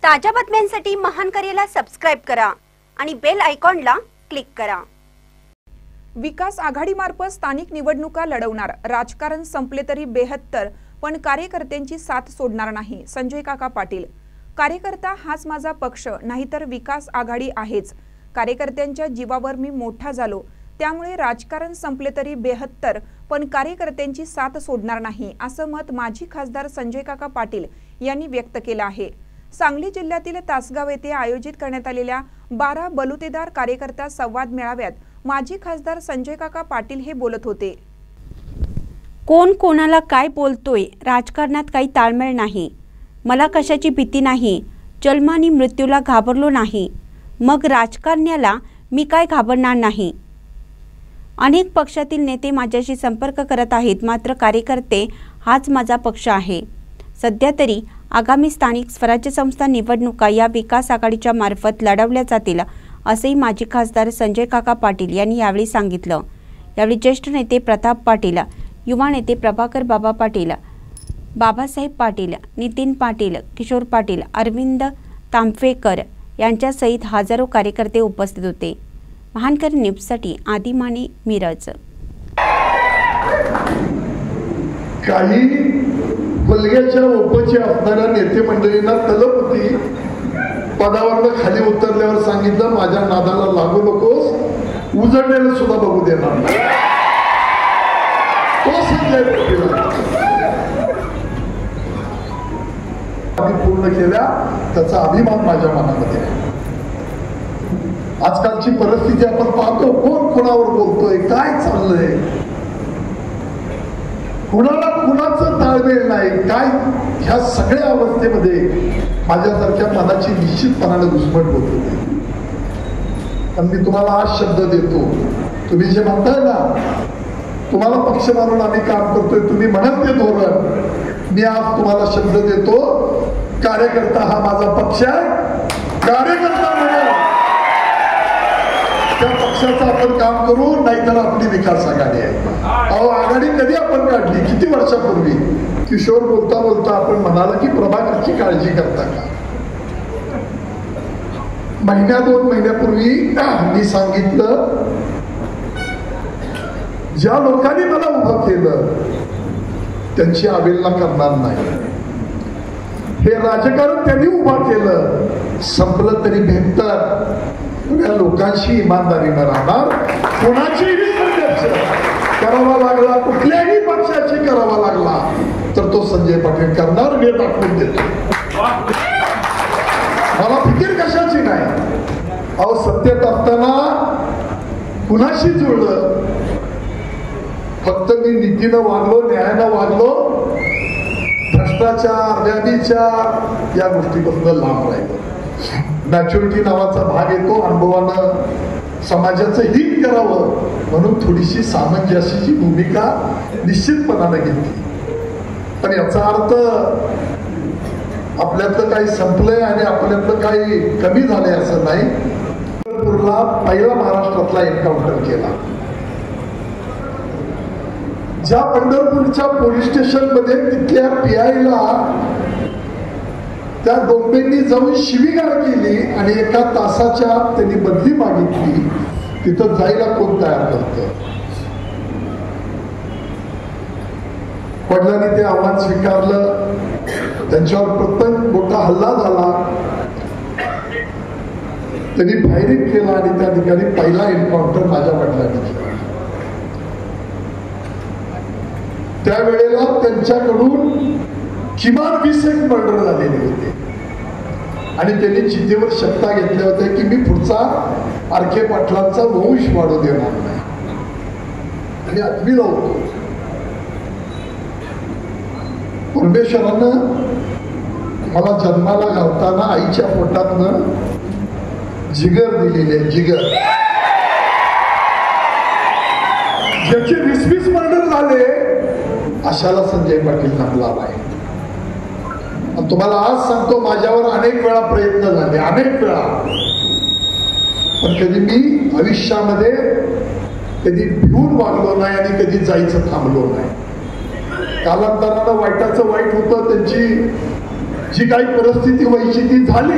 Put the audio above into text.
ताज्या बातम्यांसाठी महान करेला सबस्क्राइब करा आणि बेल आयकॉनला क्लिक करा। विकास आघाडीमार्फत स्थानिक निवडणुका लढवणार, राजकारण संपले तरी बेहत्तर, पण कार्यकर्त्यांची साथ सोडणार नाही। संजय काका पाटील। कार्यकर्ता हाच माझा पक्ष, नाहीतर विकास आघाडी आहेच। कार्यकर्त्यांच्या जीवावर मी मोठा झालो, त्यामुळे राजकारण संपले तरी बेहत्तर, पण कार्यकर्त्यांची साथ सोडणार नाही, असं मत माजी खासदार संजय काका पाटील यांनी व्यक्त केलं आहे। सांगली जिल्ह्यातील तासगाव येथे आयोजित करण्यात आलेल्या 12 बलुतेदार कार्यकर्ता संवाद मेळाव्यात माजी खासदार संजय काका पाटील हे बोलत होते। कोण कोणाला काय बोलतोय, राजकारणात काही ताळमेळ नाही। मला कशाची भीती नाही, जन्म आणि मृत्यूला घाबरलो नाही, मग राजकारण्याला मी काय घाबरणार नाही। अनेक पक्षातील नेते माझ्याशी संपर्क करत आहेत, मात्र कार्यकर्ते हाच माझा पक्ष आहे। सध्या तरी आगामी स्थानिक स्वराज्य संस्था निवडणुका या विकास आघाडीच्या मार्फत लढवल्या जातील, असेही माजी खासदार संजय काका पाटील यांनी यावेळी सांगितलं। यावेळी ज्येष्ठ नेते प्रताप पाटील, युवा नेते प्रभाकर बाबा पाटील, बाबासाहेब पाटील, नितीन पाटील, किशोर पाटील, अरविंद तांफेकर यांच्यासहित हजारो कार्यकर्ते उपस्थित होते। महानकर न्यूजसाठी आदिमाने, मिरज। काही मुलग्याच्या उपचे असणाऱ्या नेते मंडळींना तलप होती, पदावरनं खाली उतरल्यावर सांगितलं माझ्या नादाला लागू नकोस, उजळलेलं सुद्धा बघू देणार नाही। तो संजय पाटील पूर्ण केल्या, त्याचा अभिमान माझ्या मनामध्ये आहे। आजकालची परिस्थिती आपण पाहतो, कोण कोणावर बोलतोय, काय चाललंय, कुणाला कुणाचं ताळमेळ नाही काय, ह्या सगळ्या अवस्थेमध्ये माझ्यासारख्या मनाची निश्चितपणाने घुसमट होत होती। पण मी तुम्हाला आज शब्द देतो, तुम्ही जे म्हणताय ना तुम्हाला पक्ष मानून आम्ही काम करतोय, तुम्ही म्हणत ते धोरण, मी आज तुम्हाला शब्द देतो, कार्यकर्ता हा माझा पक्ष आहे। कार्यकर्ता म्हणून त्या पक्षाचं आपण काम करू, नाहीतर आपली विकास आघाडी आहे। अहो आघाडी कधी आपण काढली, किती वर्षापूर्वी। किशोर बोलता बोलता आपण म्हणाला की प्रभाकरची काळजी करता का, महिन्या 2 महिन्यापूर्वी मी सांगितलं ज्या लोकांनी मला उभं केलं त्यांची अवहेलना करणार नाही। हे राजकारण त्यांनी उभं केलं, संपलं तरी बेहत्तर, या लोकांशी इमानदारीनं राहणार, कोणाचीही संघर्ष करावा लागला, कुठल्याही पक्षाची करावा लागला तर तो संजय पाटील करणार, मी दाखवून देतो। मला फिकीर कशाची नाही। अहो सत्तेत असताना कुणाशी जुळलं, फक्त मी नीतीनं वागलो, न्यायानं वागलो, भ्रष्टाचार व्याधीचार या गोष्टीपासून लांब राहिलो। मॅच्युरिटी नावाचा भाग येतो, अनुभवानं समाजाचं हित करावं म्हणून थोडीशी सामंजस्याची भूमिका निश्चितपणाने घेतली। पण याचा अर्थ आपल्यातलं काही संपलंय आणि आपल्यातलं काही कमी झालंय असं नाही। पंढरपूरला पहिला महाराष्ट्रातला एन्काउंटर केला, ज्या पंढरपूरच्या पोलीस स्टेशन मध्ये तिथल्या PIला त्या डोंबेंनी जाऊन शिवीगाळ केली आणि 1 तासाच्या त्यांनी बदली मागितली, तिथं जायला कोण तयार करतं। वडिलांनी ते आव्हान स्वीकारलं, त्यांच्यावर प्रचंड मोठा हल्ला झाला, त्यांनी फायरिंग केला आणि त्या ठिकाणी पहिला एन्काउंटर माझ्या वडिलांनी केला। त्यावेळेला त्यांच्याकडून किमान 20 मर्डर झालेले होते आणि त्यांनी चितेवर शपथा घेतल्या होत्या की मी पुढचा आरके पाटलांचा वंश वाढू देणार नाही आणि आत्मी लावतो। परमेश्वरानं मला जन्माला घालताना आईच्या पोटातनं जिगर दिलेले, जिगर ज्याचे 20 मर्डर झाले अशाला संजय पाटील चांगला आहे। तुम्हाला आज सांगतो, माझ्यावर अनेक वेळा प्रयत्न झाले, अनेक वेळा, पण कधी मी आयुष्यामध्ये कधी भिवून वागलो नाही आणि कधी जायचं थांबलो नाही। कालांतरानं वाईटाचं वाईट होतं, त्यांची जी काही परिस्थिती व्हायची ती झाली.